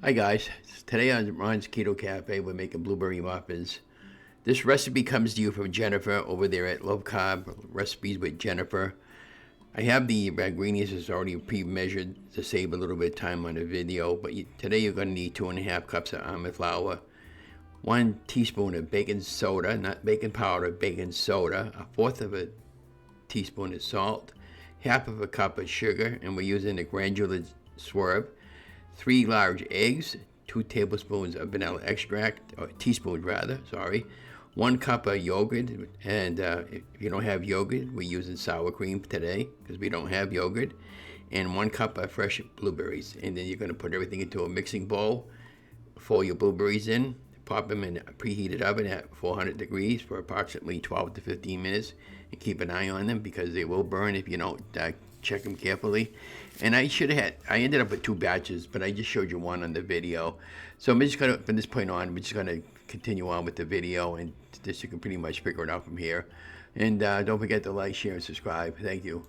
Hi guys, today on Ron's Keto Cafe we're making blueberry muffins. This recipe comes to you from Jennifer over there at Low-Carb Recipes with Jennifer. I have the ingredients is already pre-measured to save a little bit of time on the video, but today you're going to need 2.5 cups of almond flour, 1 teaspoon of baking soda, not baking powder, baking soda, 1/4 of a teaspoon of salt, 1/2 of a cup of sugar, and we're using the granular swerve, 3 large eggs, 2 tablespoons of vanilla extract, or teaspoons rather, sorry, 1 cup of yogurt, and if you don't have yogurt, we're using sour cream today because we don't have yogurt, and 1 cup of fresh blueberries. And then you're going to put everything into a mixing bowl, fold your blueberries in, pop them in a preheated oven at 400 degrees for approximately 12 to 15 minutes, and keep an eye on them because they will burn if you don't check them carefully. And I ended up with 2 batches, but I just showed you one on the video. So I'm just gonna, from this point on, we're just gonna continue on with the video, and this you can pretty much figure it out from here. And don't forget to like, share, and subscribe. Thank you.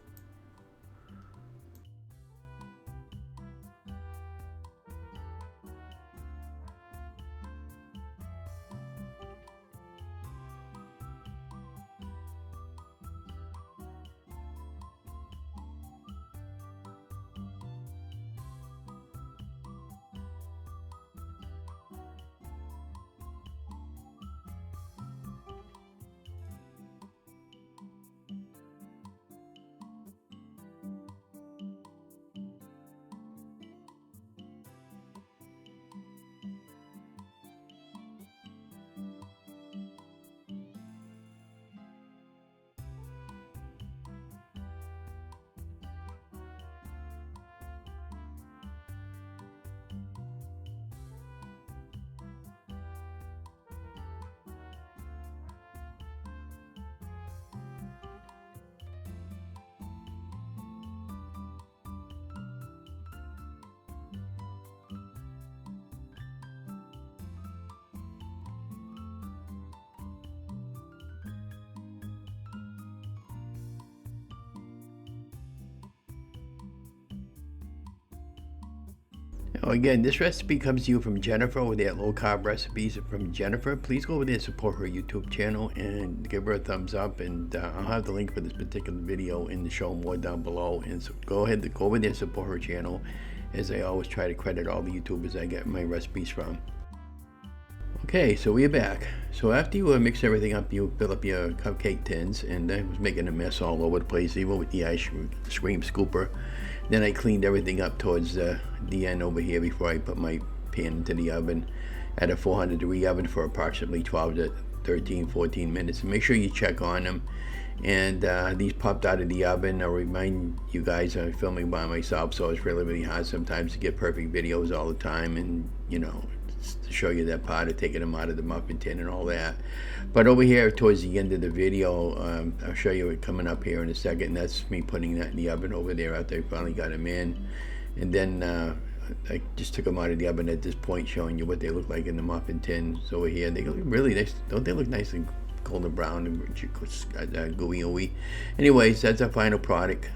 Again, this recipe comes to you from Jennifer over there at Low Carb Recipes from Jennifer. Please go over there and support her YouTube channel and give her a thumbs up. And I'll have the link for this particular video in the show more down below. And so go ahead and go over there and support her channel, as I always try to credit all the YouTubers I get my recipes from. Okay, so we're back. So after you mix everything up, you fill up your cupcake tins, and I was making a mess all over the place, even with the ice cream scooper. Then I cleaned everything up towards the end over here before I put my pan into the oven at a 400 degree oven for approximately 12 to 13, 14 minutes. And make sure you check on them. And these popped out of the oven. I'll remind you guys I'm filming by myself, so it's really, really hard sometimes to get perfect videos all the time, and you know, to show you that part of taking them out of the muffin tin and all that. But over here towards the end of the video, I'll show you it coming up here in a second. That's me putting that in the oven over there after I finally got them in. And then I just took them out of the oven at this point, showing you what they look like in the muffin tin. So over here, they look really nice. Don't they look nice and golden brown and gooey. Anyways, that's our final product.